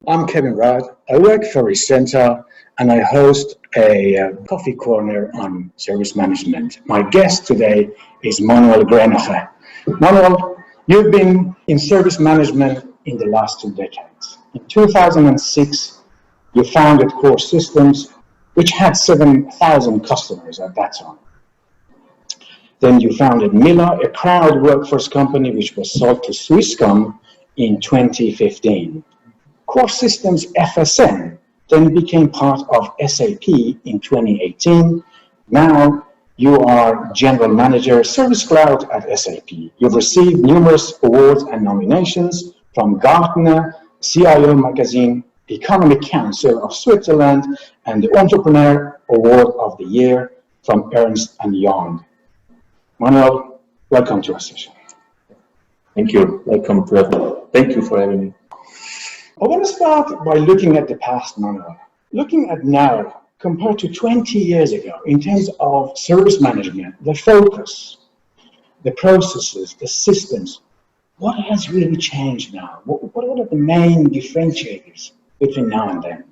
I'm Kevin Rudd. I work for Recenter and I host a coffee corner on service management. My guest today is Manuel Grenacher. Manuel, you've been in service management in the last 2 decades. In 2006, you founded Core Systems, which had 7,000 customers at that time. Then you founded Miller, a crowd workforce company which was sold to Swisscom in 2015. Core Systems FSN then became part of SAP in 2018. Now you are General Manager Service Cloud at SAP. You've received numerous awards and nominations from Gartner, CIO Magazine, the Economic Council of Switzerland, and the Entrepreneur Award of the Year from Ernst & Young. Manuel, welcome to our session. Thank you. Welcome to Thank you for having me. I want to start by looking at the past, Manuel. Looking at now, compared to 20 years ago, in terms of service management, the focus, the processes, the systems, what has really changed now? What are the main differentiators between now and then?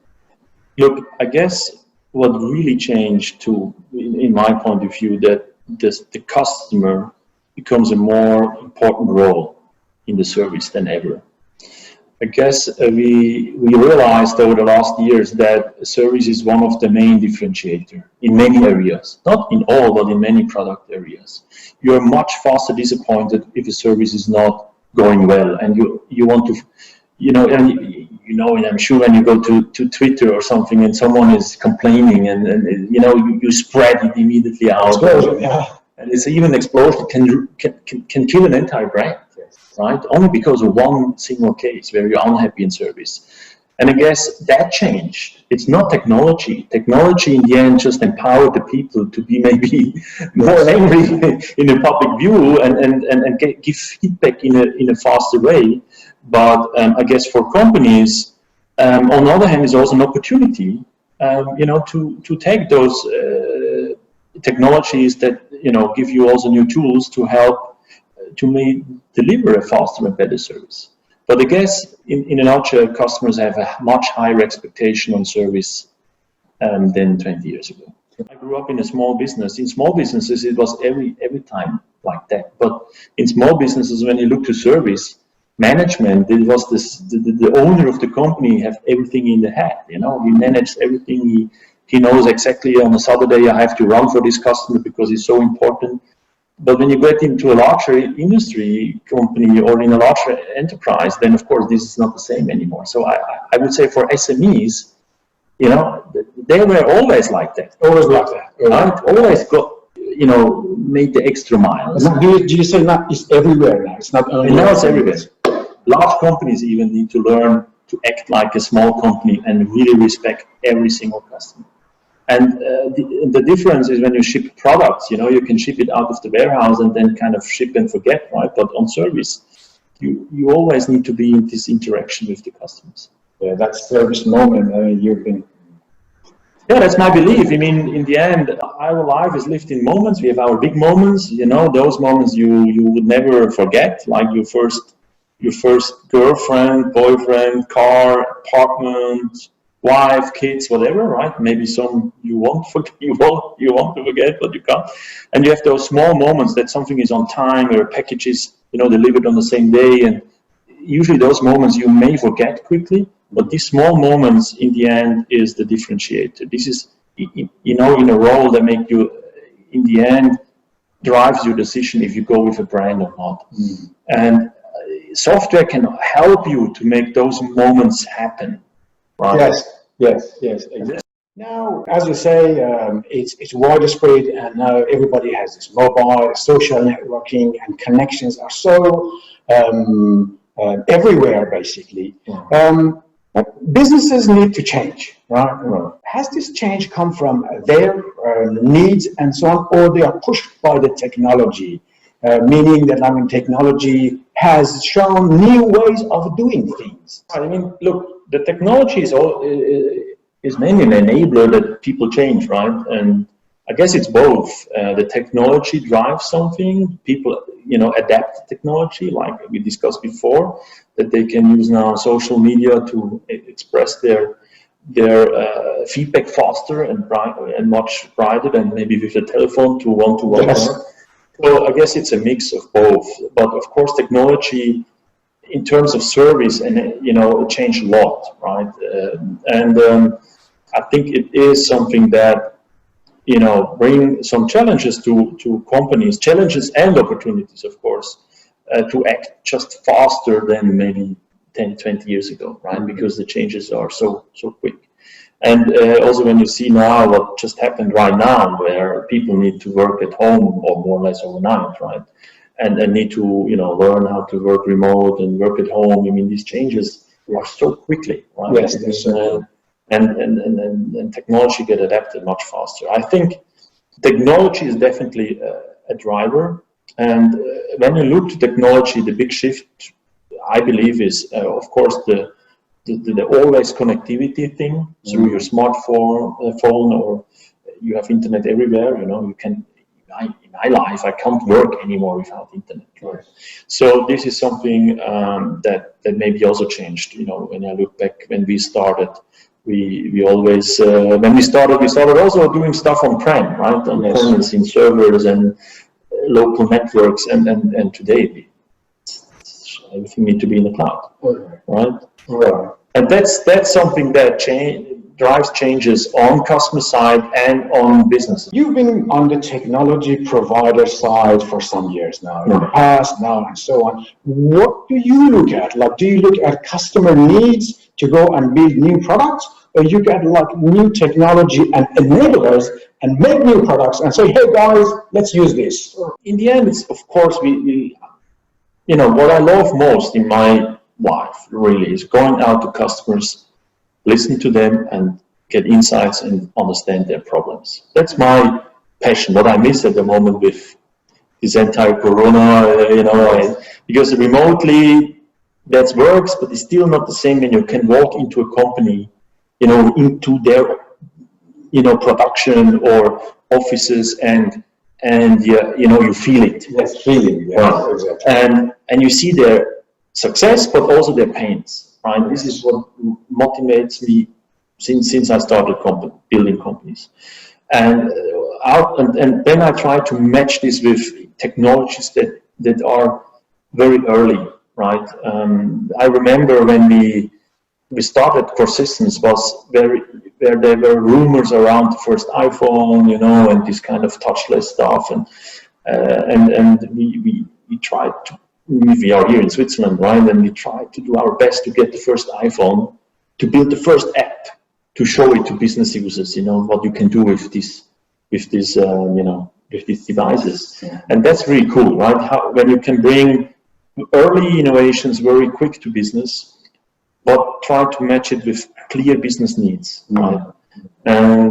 Look, I guess what really changed in my point of view, that the customer becomes a more important role in the service than ever. I guess we realized over the last years that service is one of the main differentiators in many areas, not in all, but in many product areas. You are much faster disappointed if a service is not going well, and you want to, and I'm sure when you go to Twitter or something and someone is complaining and you spread it immediately out. Explosion, yeah. And it's even explosion can kill an entire brand. Right? Only because of one single case where you're unhappy in service. And I guess that changed. It's not technology. Technology in the end just empowered the people to be maybe more angry in a public view and give feedback in a faster way. But I guess for companies, on the other hand, is also an opportunity, to take those technologies that give you also new tools to help to deliver a faster and better service. But I guess in a nutshell, customers have a much higher expectation on service than 20 years ago. I grew up in a small business. In small businesses, it was every time like that. But in small businesses, when you look to service management, it was the owner of the company have everything in the head. He managed everything. He knows exactly on a Saturday I have to run for this customer because it's so important. But when you get into a larger industry company or in a larger enterprise, then of course this is not the same anymore. So I would say for SMEs, they were always like that. Always like that. Right? Always got, made the extra mile. Do you say that it's everywhere now? It's not only now it's everywhere. Large companies even need to learn to act like a small company and really respect every single customer. And the difference is when you ship products, you can ship it out of the warehouse and then kind of ship and forget, right? But on service, you always need to be in this interaction with the customers. Yeah, that service moment, you've been... Yeah, that's my belief. I mean, in the end, our life is lived in moments. We have our big moments, those moments you would never forget, like your first girlfriend, boyfriend, car, apartment, wife, kids, whatever, right? Maybe some you want to forget, but you can't. And you have those small moments that something is on time or a package is, delivered on the same day. And usually those moments you may forget quickly, but these small moments in the end is the differentiator. This is, in a role that make you, in the end, drives your decision if you go with a brand or not. Mm. And software can help you to make those moments happen. Right. Yes, exactly. Now, as you say, it's widespread, and now everybody has this mobile, social networking, and connections are so everywhere, basically. Businesses need to change, right? Has this change come from their needs and so on, or they are pushed by the technology? Meaning that technology has shown new ways of doing things. Look, the technology is mainly an enabler that people change, right? And I guess it's both. The technology drives something. People, adapt technology, like we discussed before, that they can use now social media to express their feedback faster and much brighter than maybe with a telephone to one-to-one. Yes. So I guess it's a mix of both. But of course, technology, in terms of service, and it changed a lot, right? I think it is something that bring some challenges to companies, challenges and opportunities, of course, to act just faster than maybe 10, 20 years ago, right? Because the changes are so quick. And also when you see now what just happened right now, where people need to work at home or more or less overnight, right? And need to, learn how to work remote and work at home. I mean, these changes are so quickly, right? Yes, and technology get adapted much faster. I think technology is definitely a driver. And when you look to technology, the big shift, I believe, is of course the always connectivity thing through your smartphone, phone, or you have internet everywhere. You can. In my life, I can't work anymore without internet. Right? So this is something that maybe also changed. When I look back when we started, we always when we started also doing stuff on-prem, right? On premise in servers and local networks, and today everything needs to be in the cloud, right? Right. And that's something that drives changes on customer side and on business. You've been on the technology provider side for some years now, in the past, now, and so on. What do you look at? Like, do you look at customer needs to go and build new products, or you get like new technology and enablers and make new products and say, hey guys, let's use this? In the end, it's of course we what I love most in my life really is going out to customers, listen to them and get insights and understand their problems. That's my passion. What I miss at the moment with this entire Corona, because remotely that works, but it's still not the same when you can walk into a company, into their, production or offices and you feel it. Yes, feeling. Yeah, right. Exactly. And you see their success, but also their pains. Right? This is what motivates me since I started building companies, and then I try to match this with technologies that are very early. Right? I remember when we started Core Systems was where there were rumors around the first iPhone, and this kind of touchless stuff, and we tried to. We are here in Switzerland, right? And we try to do our best to get the first iPhone, to build the first app, to show it to business users, what you can do with these devices. Yeah. And that's really cool, right? When you can bring early innovations very quick to business, but try to match it with clear business needs, right? And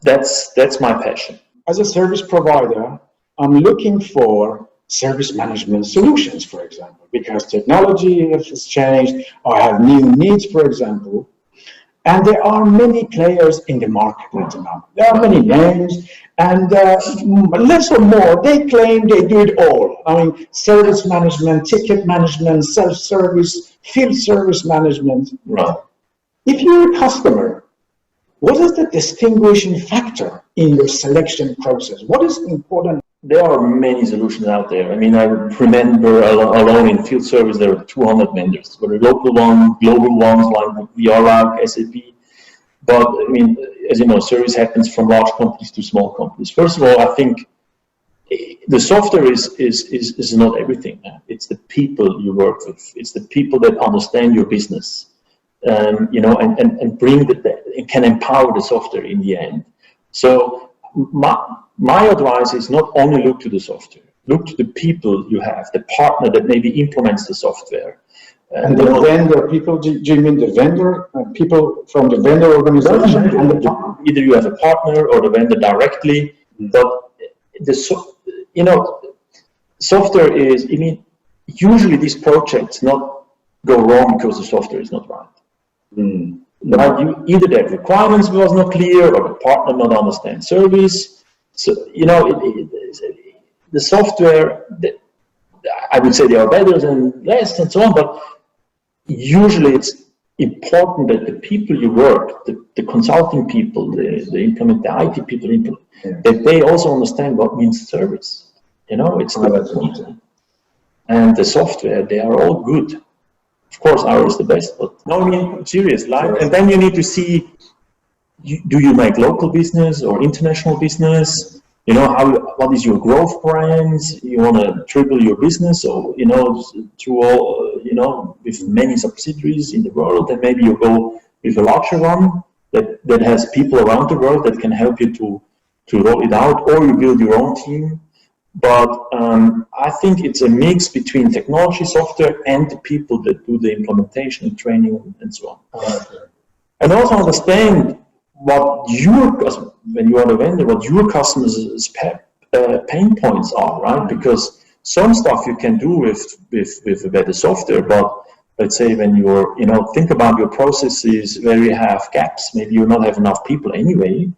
that's my passion. As a service provider, I'm looking for service management solutions, for example, because technology has changed, or have new needs, for example, and there are many players in the market right now. There are many names, and less or more, they claim they do it all. I mean, service management, ticket management, self-service, field service management. Right. If you're a customer, what is the distinguishing factor in your selection process? What is important? There are many solutions out there. I mean, I remember alone in field service, there were 200 vendors. There were local ones, global ones like VRAG, SAP. But I mean, as you know, service happens from large companies to small companies. First of all, I think the software is not everything. It's the people you work with. It's the people that understand your business, and bring and can empower the software in the end. So my advice is not only look to the software, look to the people you have, the partner that maybe implements the software. And the vendor people, do you mean the vendor, people from the vendor organization? Either you have a partner or the vendor directly, but software is, usually these projects not go wrong because the software is not right. Right? Either their requirements was not clear, or the partner not understand service. So the software, I would say they are better than less and so on, but usually it's important that the people you work, the consulting people, the IT people, that they also understand what means service. It's and the software, they are all good. Of course, ours is the best, but no, I mean, serious, like, and then you need to see, do you make local business or international business? What is your growth plans? You want to triple your business, or, through all, with many subsidiaries in the world, and maybe you go with a larger one that has people around the world that can help you to roll it out, or you build your own team. But I think it's a mix between technology, software, and the people that do the implementation and training and so on. And also understand when you are the vendor, what your customers' pain points are, right? Because some stuff you can do with a better software, but let's say when you're, think about your processes where you have gaps, maybe you not have enough people anyway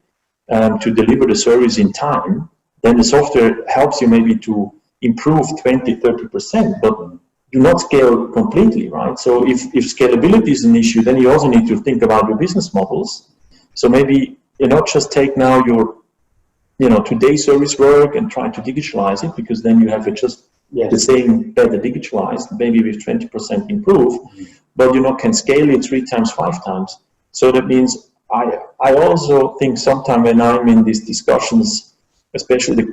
to deliver the service in time, then the software helps you maybe to improve 20-30%, but do not scale completely, right? So if scalability is an issue, then you also need to think about your business models. So maybe just take now your today's service work and try to digitalize it, because then you have it just the same better digitalized, maybe with 20% improve, but can scale it 3 times, 5 times. So that means I also think sometimes when I'm in these discussions, especially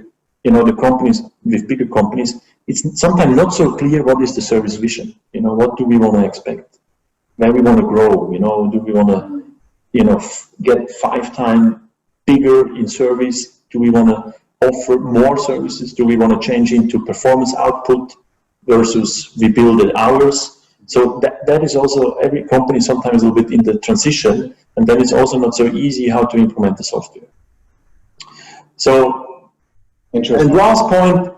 the companies with bigger companies, it's sometimes not so clear what is the service vision. What do we want to expect? Where we want to grow? Do we want to get 5 times bigger in service? Do we want to offer more services? Do we want to change into performance output versus we build it hours? So that is also, every company sometimes a little bit in the transition, and then it's also not so easy how to implement the software. So, and last point,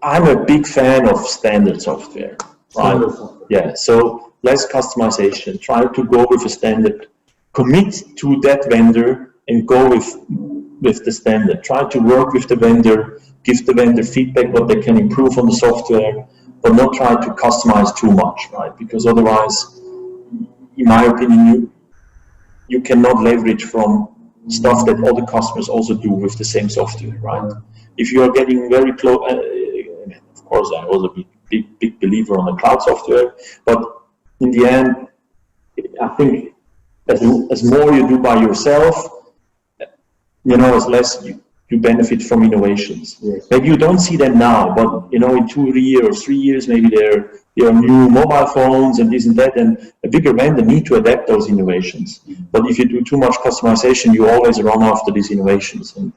I'm a big fan of standard software, right? Yeah, so less customization, try to go with a standard, commit to that vendor and go with the standard. Try to work with the vendor, give the vendor feedback what they can improve on the software, but not try to customize too much, right? Because otherwise, in my opinion, you cannot leverage from stuff that other customers also do with the same software, right? If you are getting very close, of course, I'm also a big believer on the cloud software, but in the end, I think as more you do by yourself, as less you benefit from innovations. Yes. Maybe you don't see them now, but in 2 years or 3 years, maybe there are new mobile phones and this and that, and a bigger vendor need to adapt those innovations. But if you do too much customization, you always run after these innovations, and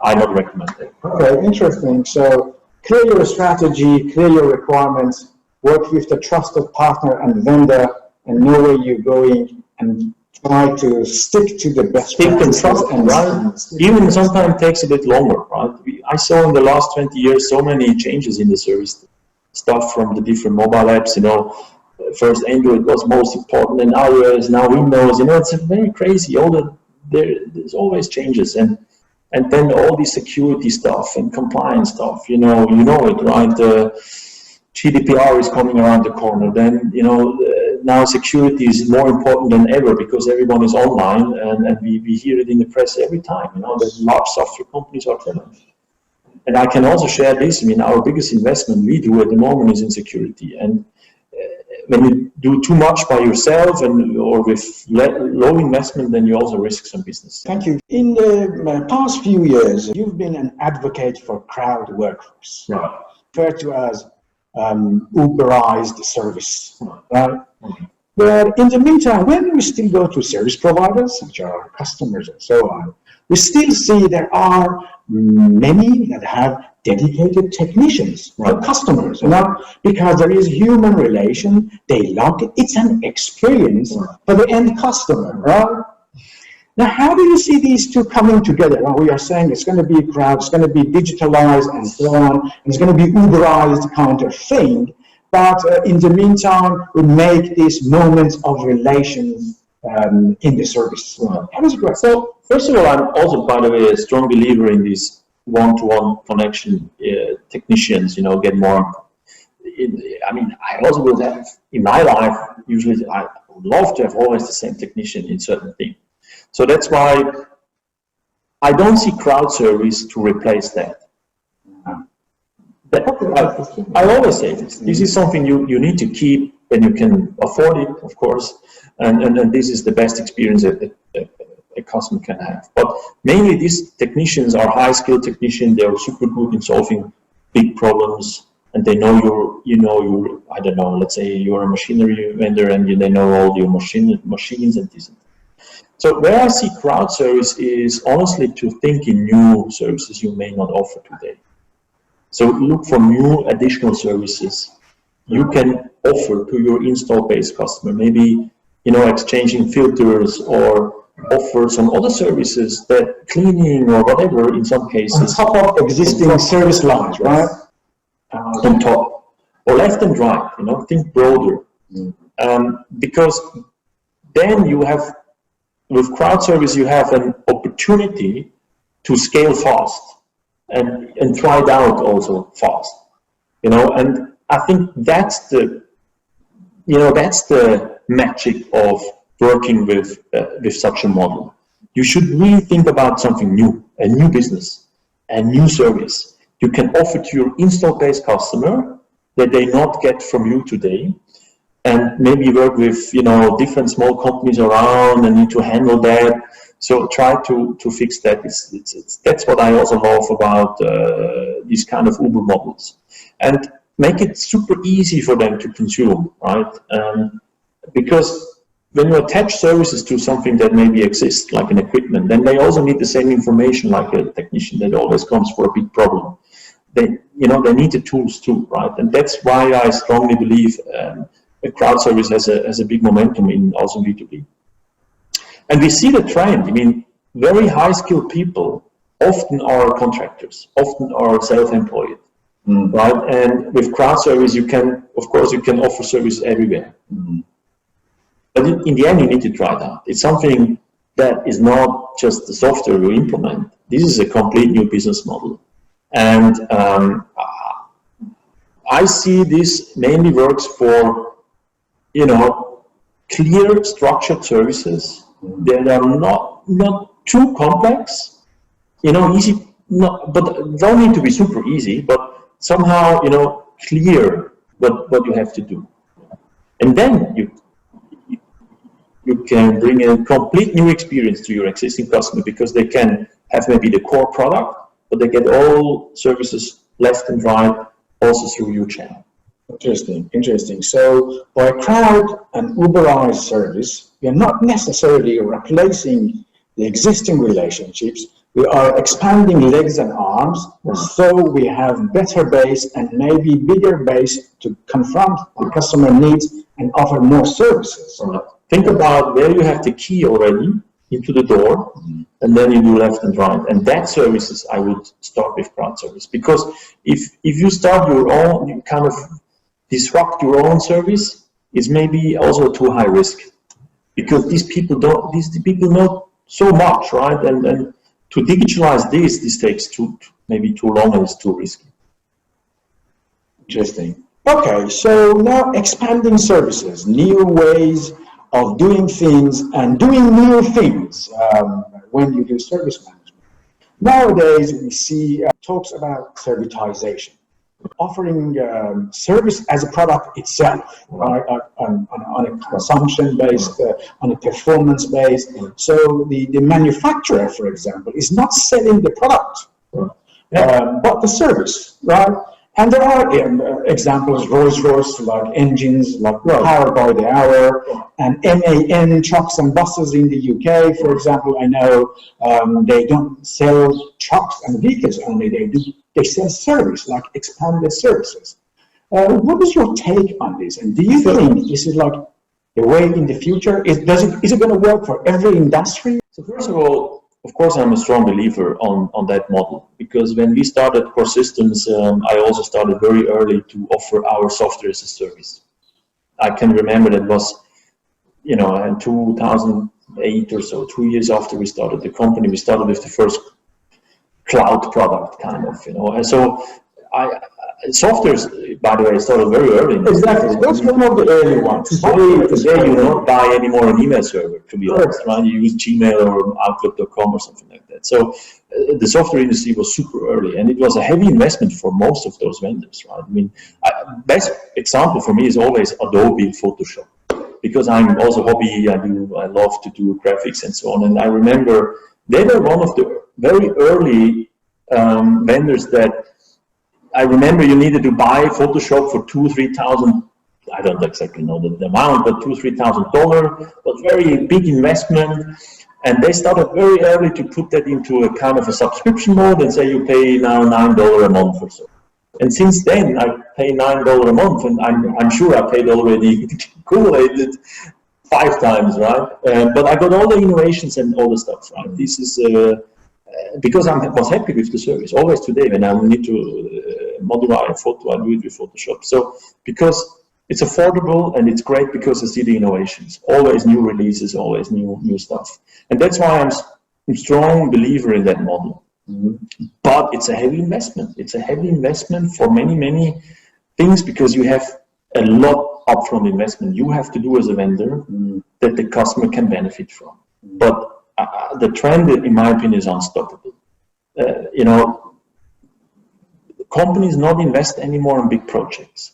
I don't recommend that. Okay, interesting. So clear your strategy, clear your requirements, work with the trusted partner and vendor, and know where you're going, and try to stick to the best practices. Right? Even sometimes takes a bit longer, right? I saw in the last 20 years so many changes in the service stuff from the different mobile apps. First Android was most important, and iOS, now Windows. It's very crazy. There's always changes, and then all the security stuff and compliance stuff. You know it, right? GDPR is coming around the corner. Then now security is more important than ever because everyone is online, and we hear it in the press every time. That large software companies are telling. And I can also share this. Our biggest investment we do at the moment is in security. And when you do too much by yourself or with low investment, then you also risk some business. Thank you. In the past few years, you've been an advocate for crowd workforce, right? Referred to as Uberized service, right? But in the meantime, when we still go to service providers, which are our customers and so on, we still see there are many that have dedicated technicians for customers, because there is human relation, they log it, it's an experience for the end customer, right? Now, how do you see these two coming together? Well, we are saying it's going to be crowd, it's going to be digitalized and so on, and it's going to be Uberized kind of thing, but in the meantime, we make these moments of relations in the service. How does it work? So, first of all, I'm also, by the way, a strong believer in this one-to-one connection. Technicians, get more. I mean, I also will have, in my life, usually I would love to have always the same technician in certain things. So that's why I don't see crowd service to replace that. I always say this. This is something you need to keep, and you can afford it, of course, and this is the best experience that a customer can have. But mainly these technicians are high-skilled technicians. They are super good in solving big problems, and they know your, I don't know, let's say you're a machinery vendor, and they know all your machines and this. So where I see crowd service is honestly to think in new services you may not offer today. So look for new additional services you can offer to your install-based customer. Maybe, exchanging filters, or offer some other services, that cleaning or whatever in some cases. On top of existing service lines, right? On top. Or left and right, think broader. Because then you have, with crowd service, you have an opportunity to scale fast. And try it out also fast, and I think that's the magic of working with such a model. You should really think about something new, a new business, a new service you can offer to your install-based customer that they not get from you today, and maybe work with different small companies around and need to handle that. So try to fix that. That's what I also love about these kind of Uber models, and make it super easy for them to consume, right? Because when you attach services to something that maybe exists, like an equipment, then they also need the same information like a technician that always comes for a big problem. They need the tools too, right? And that's why I strongly believe a crowd service has a big momentum in also B2B. And we see the trend. I mean, very high-skilled people often are contractors, often are self-employed, right? And with crowd service, you can offer service everywhere. But in the end, you need to try it out. It's something that is not just the software you implement. This is a complete new business model. And I see this mainly works for, clear, structured services that are not too complex, easy, but don't need to be super easy, but somehow, clear what you have to do. And then you can bring a complete new experience to your existing customer, because they can have maybe the core product, but they get all services left and right also through your channel. Interesting. So by crowd and Uberized service, we are not necessarily replacing the existing relationships. We are expanding legs and arms, so we have better base and maybe bigger base to confront the customer needs and offer more services. Think about where you have the key already into the door, and then you do left and right. And that services, I would start with crowd service, because if you start your own, you kind of disrupt your own service, it's maybe also too high risk, because these people know so much, right? And to digitalize this takes maybe too long, and it's too risky. Interesting. Okay, so now expanding services, new ways of doing things and doing new things when you do service management. Nowadays, we see talks about servitization, offering service as a product itself, right? on a consumption-based, on a performance-based. So the manufacturer, for example, is not selling the product, but the service, right? And there are examples, Rolls-Royce, like engines, like power by the hour, and MAN trucks and buses in the UK, for example. I know they don't sell trucks and vehicles only, they sell service, like expanded services. What is your take on this? And do you think this is like the way in the future? Is it going to work for every industry? So first of all, of course, I'm a strong believer on that model, because when we started Core Systems, I also started very early to offer our software as a service. I can remember that was, in 2008 or so, 2 years after we started the company, we started with the first cloud product, kind of, And so software, by the way, started very early. Exactly, that's one of the early ones. Today you don't buy anymore an email server, to be honest, right? You use Gmail or Outlook.com or something like that. So the software industry was super early, and it was a heavy investment for most of those vendors, right? I mean, best example for me is always Adobe Photoshop, because I'm also hobby, I love to do graphics and so on. And I remember they were one of the very early vendors that I remember you needed to buy Photoshop for $2,000-3,000. I don't exactly know the amount, but $2,000-3,000 was very big investment. And they started very early to put that into a kind of a subscription mode and say you pay now $9 a month or so. And since then, I pay $9 a month, and I'm sure I paid already accumulated 5 times, right? But I got all the innovations and all the stuff, right? This is because I was happy with the service. Always today, when I need to modify a photo, I do it with Photoshop. So because it's affordable and it's great because I see the innovations, always new releases, always new stuff, and that's why I'm a strong believer in that model. But it's a heavy investment. It's a heavy investment for many things, because you have a lot upfront investment you have to do as a vendor that the customer can benefit from. But the trend, in my opinion, is unstoppable. Companies not invest anymore in big projects,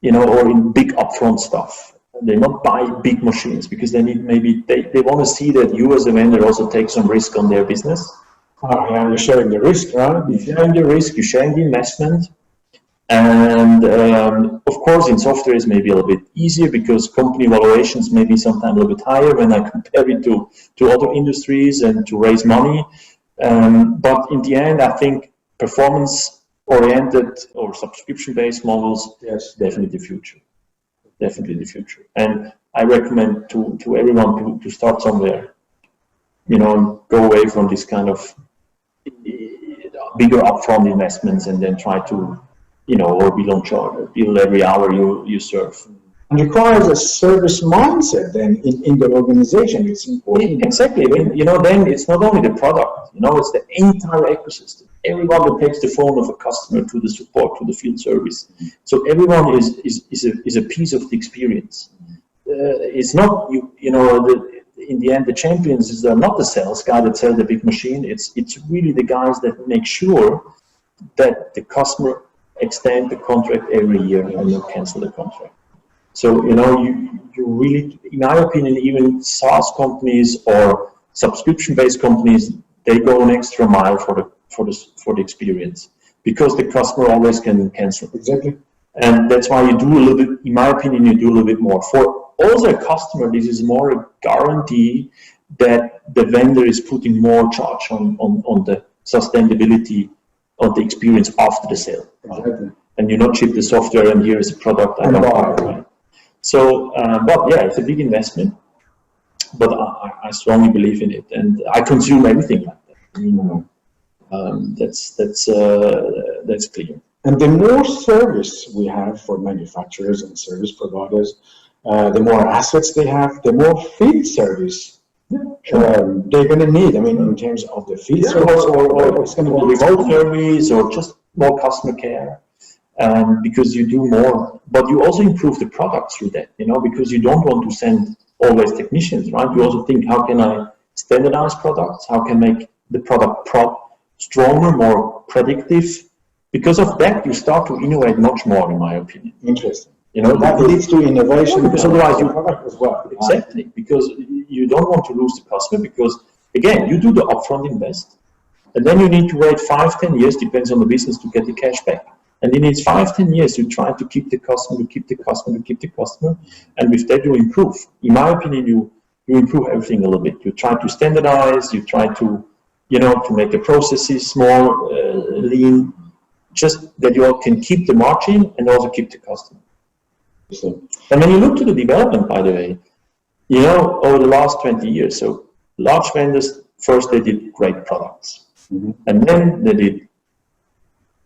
or in big upfront stuff. They not buy big machines because they need, maybe they want to see that you as a vendor also take some risk on their business. Oh, yeah, you're sharing the risk, right? You're sharing the risk, you're sharing the investment. And of course, in software is maybe a little bit easier because company valuations may be sometimes a little bit higher when I compare it to other industries and to raise money. But in the end, I think performance-oriented or subscription-based models, yes, definitely the future. Definitely the future. And I recommend to everyone to start somewhere, and go away from this kind of bigger upfront investments and then try to, or bill on charge, bill every hour you serve. And requires a service mindset then in the organization. It's important. Exactly. Then it's not only the product, it's the entire ecosystem. Everyone that takes the phone of a customer to the support, to the field service. So everyone is a piece of the experience. It's not, in the end, the champions are not the sales guy that sells the big machine. It's really the guys that make sure that the customer extend the contract every year and not cancel the contract. So, you really, in my opinion, even SaaS companies or subscription-based companies, they go an extra mile for the experience, because the customer always can cancel. Exactly. And that's why you do a little bit, in my opinion, you do a little bit more. For also a customer, this is more a guarantee that the vendor is putting more charge on the sustainability of the experience after the sale. Right? Exactly. And you not ship the software and here is a product I don't buy. Right? So, but yeah, it's a big investment, but I strongly believe in it, and I consume everything like that. That's clear. And the more service we have for manufacturers and service providers, the more assets they have, the more field service they're going to need. I mean, in terms of the field service, or it's going to be remote service, or just more customer care. Because you do more, but you also improve the product through that, because you don't want to send always technicians, right? You also think, how can I standardize products? How can I make the product stronger, more predictive? Because of that, you start to innovate much more, in my opinion. Interesting. That leads to innovation, because otherwise you product as well. Exactly, because you don't want to lose the customer, because again, you do the upfront invest, and then you need to wait 5-10 years, depends on the business, to get the cash back. And it needs 5-10 years to try to keep the customer, and with that you improve. In my opinion, you improve everything a little bit. You try to standardize, you try to, to make the processes more lean, just that you can keep the margin and also keep the customer. And when you look to the development, by the way, over the last 20 years, so large vendors, first they did great products, and then they did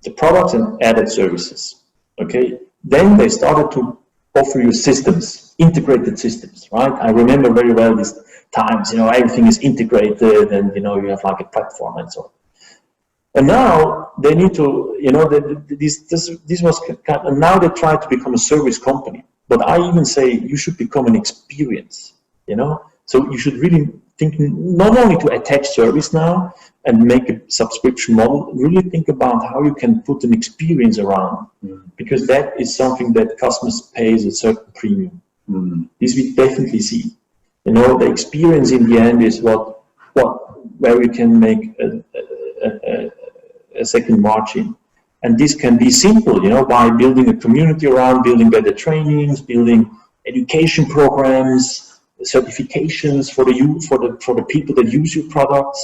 the products and added services. Okay, then they started to offer you systems, integrated systems, right? I remember very well these times, everything is integrated and, you have like a platform and so on. And now they need to, this was kind of, now they try to become a service company. But I even say you should become an experience, So you should really think not only to attach service now and make a subscription model, really think about how you can put an experience around, because that is something that customers pay as a certain premium. This we definitely see. The experience in the end is where you can make a second margin. And this can be simple, by building a community around, building better trainings, building education programs, certifications for the people that use your products.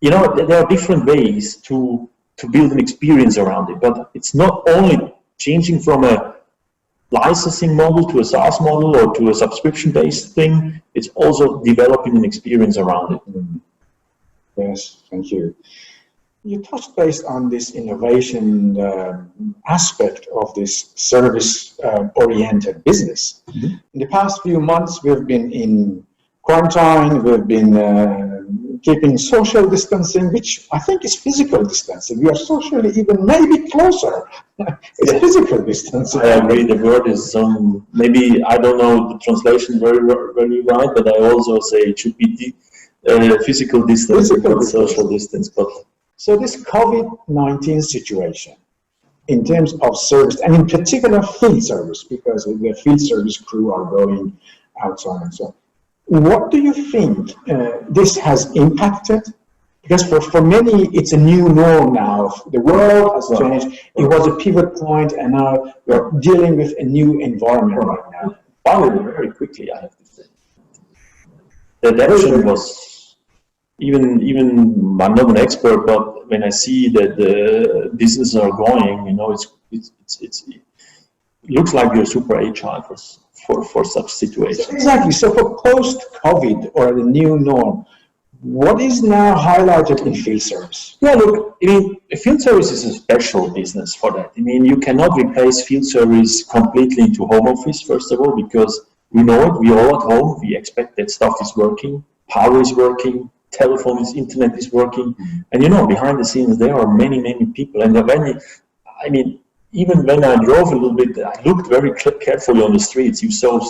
There are different ways to build an experience around it, but it's not only changing from a licensing model to a SaaS model or to a subscription-based thing, it's also developing an experience around it. Yes, thank you. You touched base on this innovation aspect of this service-oriented business. In the past few months, we've been in quarantine, we've been keeping social distancing, which I think is physical distancing. We are socially even maybe closer. It's physical distancing. I agree, the word is maybe, I don't know the translation very right, but I also say it should be physical distance, not social distance. But so this COVID-19 situation, in terms of service, and in particular field service, because the field service crew are going outside and so on, what do you think this has impacted? Because for many, it's a new norm now. The world has changed. It was a pivot point, and now we're dealing with a new environment right now. Finally, very quickly, I have to say. The adaptation was... Even I'm not an expert, but when I see that the businesses are going, it looks like you're super agile for such situations. Exactly. So for post-COVID or the new norm, what is now highlighted in field service? Yeah, look, field service is a special business for that. You cannot replace field service completely into home office, first of all, because we know it, we all at home, we expect that stuff is working, power is working, telephone is, internet is working, and behind the scenes there are many people. And even when I drove a little bit, I looked very carefully on the streets. You saw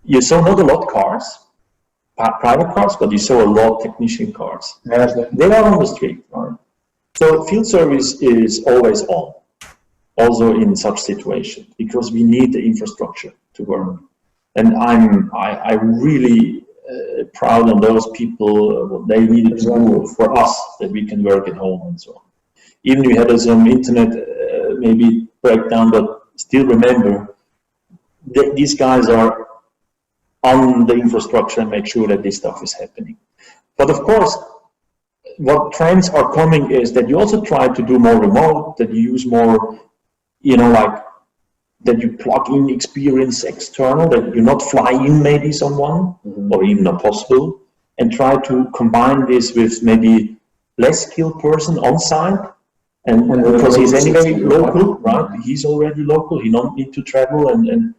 not a lot cars, private cars, but you saw a lot of technician cars. They are on the street, right? So field service is always on, also in such situations, because we need the infrastructure to work. And I really proud of those people, what they needed to do for us, that we can work at home and so on. Even we had some internet maybe breakdown, but still remember, these guys are on the infrastructure and make sure that this stuff is happening. But of course, what trends are coming is that you also try to do more remote, that you use more, that you plug in experience external, that you not fly in maybe someone, or even not possible, and try to combine this with maybe less skilled person on site, and because he's anyway local, right? He's already local, he don't need to travel and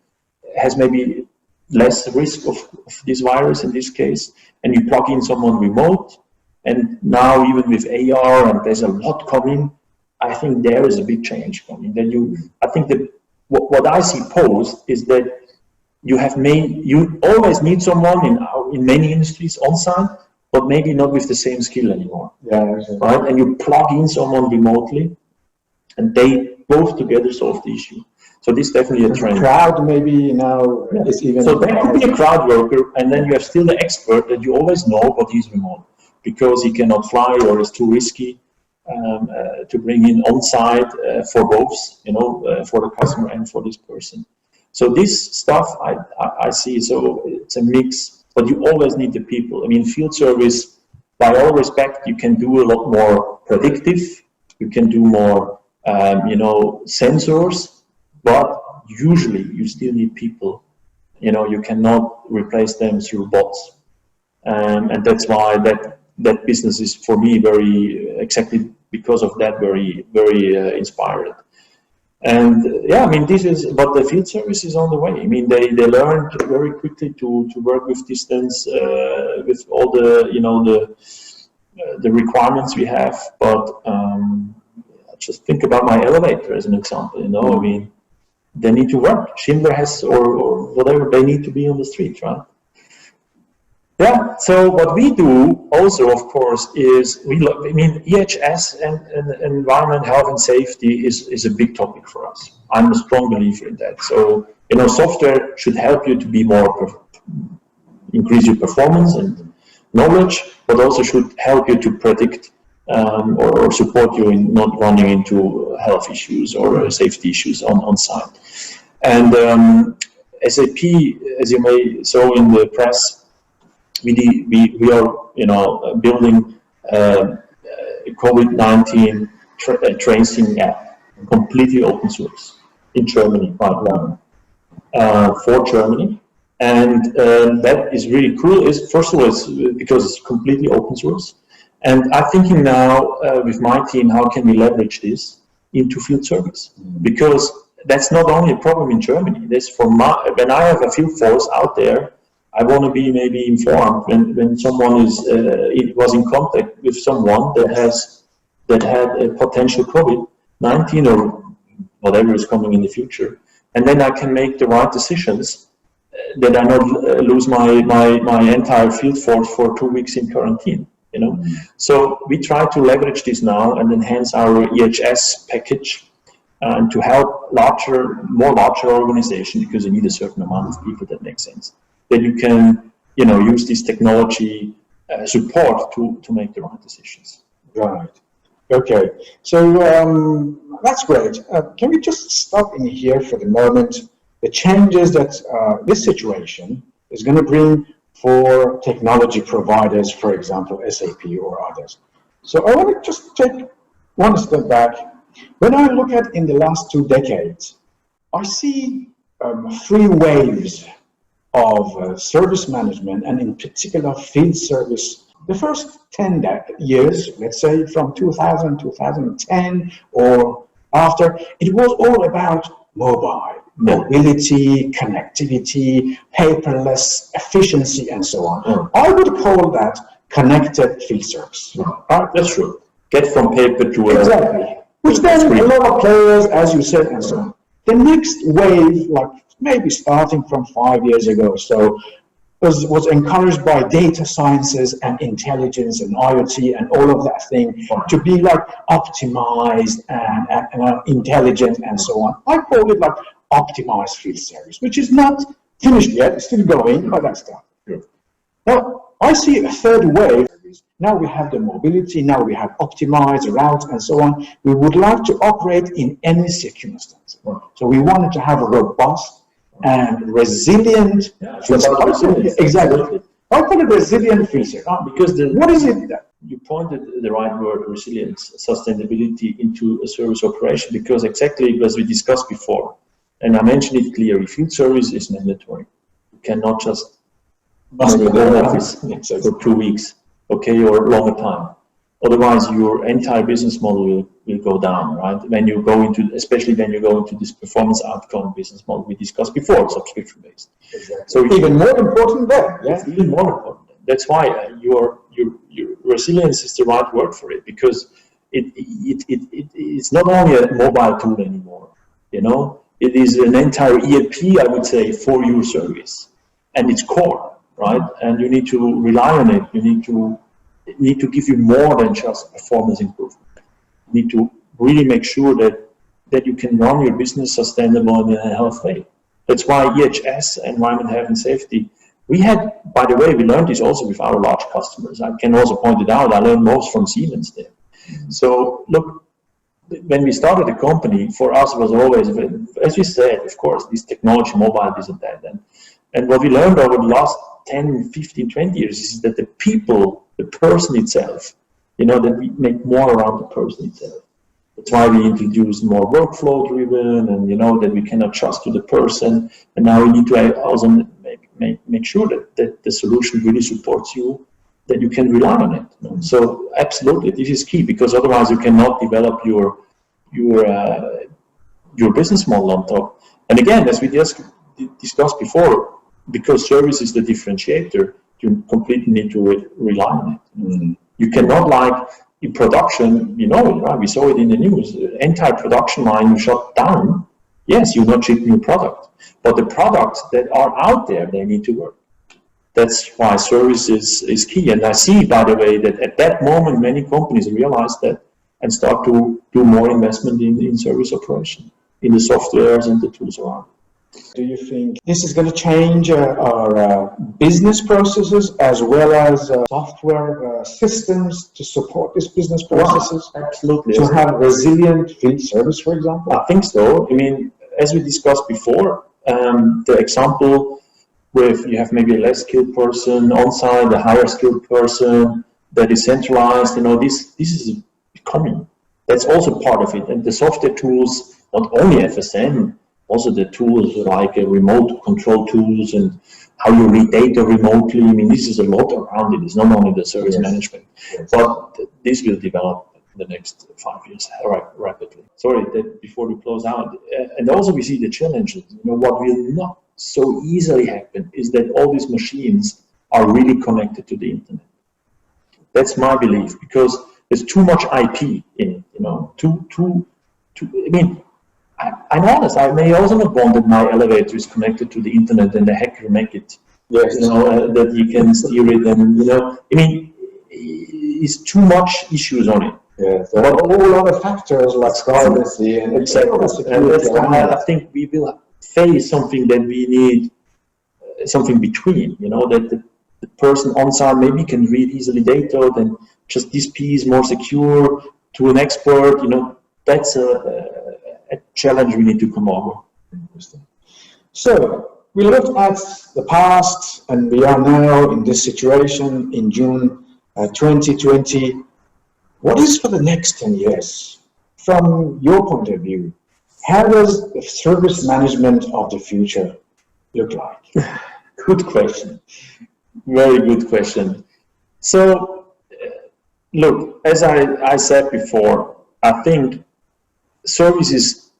has maybe less risk of this virus in this case, and you plug in someone remote, and now even with AR, and there's a lot coming, I think there is a big change coming. I think that what I see post is that you always need someone in many industries on site, but maybe not with the same skill anymore. Right? And you plug in someone remotely, and they both together solve the issue. So this is definitely a trend. Crowd maybe now is even. So there could be a crowd worker, and then you have still the expert that you always know, but he's remote because he cannot fly or it's too risky. To bring in on-site for both, for the customer and for this person. So this stuff I see, so it's a mix, but you always need the people. Field service, by all respect, you can do a lot more predictive, you can do more, sensors, but usually you still need people. You cannot replace them through bots. And that's why that business is, for me, very, exactly because of that, very, very inspired. And yeah, I mean, but the field service is on the way. I mean, they learned very quickly to work with distance, with all the requirements we have. But just think about my elevator as an example. I mean, they need to work. Schindler has, or whatever, they need to be on the street, right? Yeah, so what we do also, of course, is EHS and environment, health and safety is a big topic for us. I'm a strong believer in that. So, software should help you to be increase your performance and knowledge, but also should help you to predict or support you in not running into health issues or safety issues on site. And SAP, as you may saw in the press, we are building a COVID-19 tracing app, completely open source in Germany right now, for Germany. And that is really cool. First of all, it's because it's completely open source. And I'm thinking now with my team, how can we leverage this into field service? Because that's not only a problem in Germany. When I have a field force out there, I want to be maybe informed when someone was in contact with someone that had a potential COVID-19 or whatever is coming in the future, and then I can make the right decisions that I not lose my entire field force for 2 weeks in quarantine. So we try to leverage this now and enhance our EHS package to help more larger organization, because you need a certain amount of people. That makes sense. That you can, use this technology support to make the right decisions. Right. Okay. So that's great. Can we just stop in here for the moment? The changes that this situation is going to bring for technology providers, for example, SAP or others. So I want to just take one step back. When I look at in the last 2 decades, I see 3 waves of service management, and in particular field service. The first 10 years, let's say from 2000, 2010 or after, it was all about mobility, connectivity, paperless, efficiency, and so on. I would call that connected field service. Right? That's true. Get from paper to exactly. Which then a lot of players, as you said, and so on. The next wave, like maybe starting from 5 years ago or so, was encouraged by data sciences and intelligence and IoT and all of that thing to be like optimized and intelligent and so on. I call it like optimized field service, which is not finished yet, it's still going, but that's done. Good. Now, I see a third wave. Now we have the mobility, now we have optimized routes and so on. We would like to operate in any circumstance. So we wanted to have a robust and resilient field service. Exactly. I call it resilient field service. Because what is it that you pointed the right word, resilience, sustainability into a service operation, because exactly as we discussed before, and I mentioned it clearly, field service is mandatory. You cannot just go home office for 2 weeks, okay, or longer time. Otherwise, your entire business model will go down, right? When you go into, especially when you go into this performance outcome business model we discussed before, subscription-based. Exactly. So even more important there. Yeah, even more important. That's why your resilience is the right word for it, because it's not only a mobile tool anymore. It is an entire ERP, I would say, for your service, and it's core, right? And you need to rely on it. You need to give you more than just performance improvement. You need to really make sure that you can run your business sustainable in a healthy way. That's why EHS, environment, health and safety, we learned this also with our large customers. I can also point it out, I learned most from Siemens there. So look, when we started the company, for us was always, as we said, of course, this technology, mobile, this and that. And what we learned over the last 10, 15, 20 years is that the people, the person itself, that we make more around the person itself. That's why we introduced more workflow driven, and that we can adjust to the person. And now we need to also make sure that the solution really supports you, that you can rely on it. So absolutely, this is key, because otherwise you cannot develop your your business model on top. And again, as we just discussed before, because service is the differentiator, you completely need to rely on it. Mm-hmm. You cannot, like in production, you know it, right? We saw it in the news. The entire production line shut down. Yes, you not ship new product, but the products that are out there, they need to work. That's why service is key. And I see, by the way, that at that moment, many companies realize that and start to do more investment in service operation, in the softwares and the tools around. Do you think this is going to change our business processes as well as software systems to support these business processes? Wow, absolutely. To have resilient field service, for example? I think so. I mean, as we discussed before, the example with you have maybe a less skilled person on site, a higher skilled person that is centralized, you know, this is becoming. That's also part of it. And the software tools, not only FSM, also the tools like remote control tools and how you read data remotely. I mean, this is a lot around it. It's not only the service management, but this will develop in the next 5 years rapidly. Sorry, that before we close out, and also we see the challenges. You know, what will not so easily happen is that all these machines are really connected to the internet. That's my belief, because there's too much IP in it. You know, I mean, I'm honest, I may also not want that my elevator is connected to the internet and the hacker make it, you know, that you can steer it and, you know, I mean, it's too much issues on it. Yeah, there are all other factors like privacy and exactly. And that's why I think we will face something that we need, something between, you know, that the person on site maybe can read easily data, then just this piece more secure to an expert, you know, that's a challenge we need to come over. Interesting. So we looked at the past and we are now in this situation in June 2020. What is for the next 10 years? From your point of view, how does the service management of the future look like? Good question. Very good question. So, look, as I said before, I think service is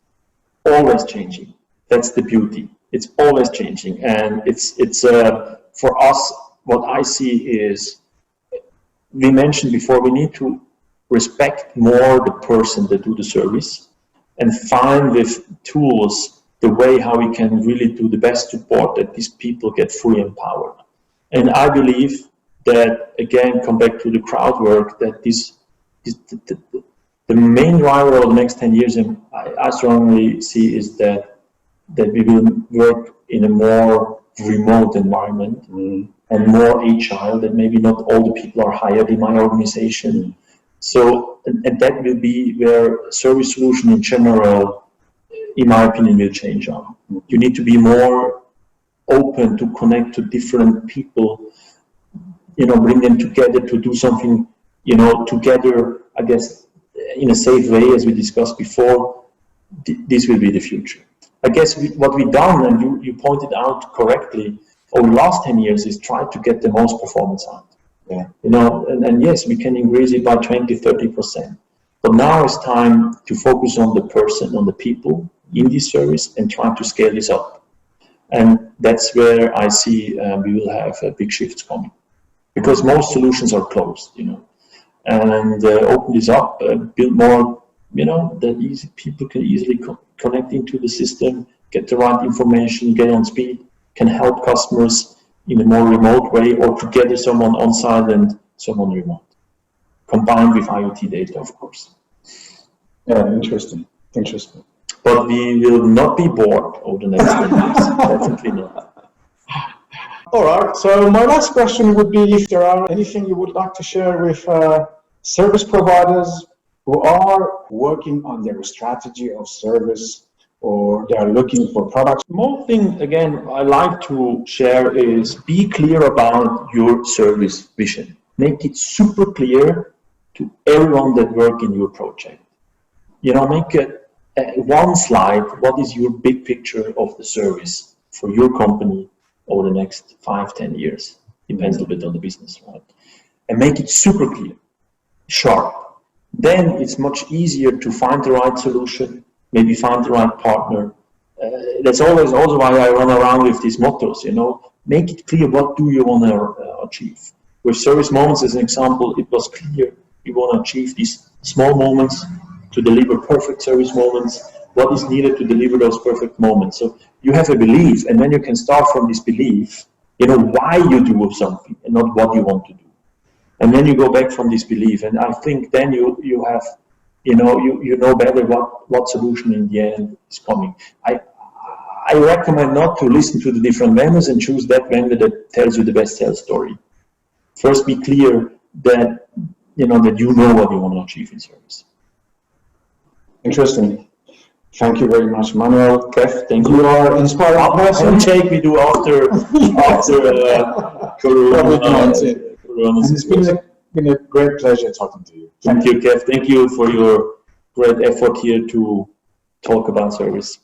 always changing. That's the beauty. It's always changing, and it's for us. What I see is, we mentioned before, we need to respect more the person that do the service, and find with tools the way how we can really do the best support that these people get fully empowered. And I believe that, again, come back to the crowd work, that this is the main driver of the next 10 years, and I strongly see, is that we will work in a more remote environment and more agile, that maybe not all the people are hired in my organization. So, and that will be where service solution in general, in my opinion, will change on. You need to be more open to connect to different people, you know, bring them together to do something, you know, together, I guess, in a safe way, as we discussed before. This will be the future. I guess what we've done, and you pointed out correctly, over the last 10 years is try to get the most performance out. Yeah. You know, and yes, we can increase it by 20-30%. But now it's time to focus on the person, on the people in this service, and try to scale this up. And that's where I see we will have big shifts coming, because most solutions are closed, you know. And open this up, build more, you know, that easy people can easily connect into the system, get the right information, get on speed, can help customers in a more remote way, or together someone on site and someone remote, combined with IoT data, of course. Yeah, interesting. But we will not be bored over the next 10 years, definitely not. All right, so my last question would be if there are anything you would like to share with service providers who are working on their strategy of service, or they are looking for products. One thing, again, I like to share is be clear about your service vision. Make it super clear to everyone that work in your project. You know, make it one slide, what is your big picture of the service for your company over the next 5-10 years. Depends a little bit on the business, right? And make it super clear, sharp. Then it's much easier to find the right solution, maybe find the right partner. That's always also why I run around with these mottos, make it clear what do you want to achieve. With service moments as an example, it was clear we want to achieve these small moments to deliver perfect service moments, what is needed to deliver those perfect moments. So you have a belief, and then you can start from this belief, why you do something and not what you want to do. And then you go back from this belief, and I think then you have, you know better what solution in the end is coming. I recommend not to listen to the different vendors and choose that vendor that tells you the best sales story. First, be clear that you know what you want to achieve in service. Interesting. Thank you very much, Manuel. Kev, thank you. You are inspiring person. Take we do after COVID-19. And it's been a great pleasure talking to you. Thank you, Kev. Thank you for your great effort here to talk about service.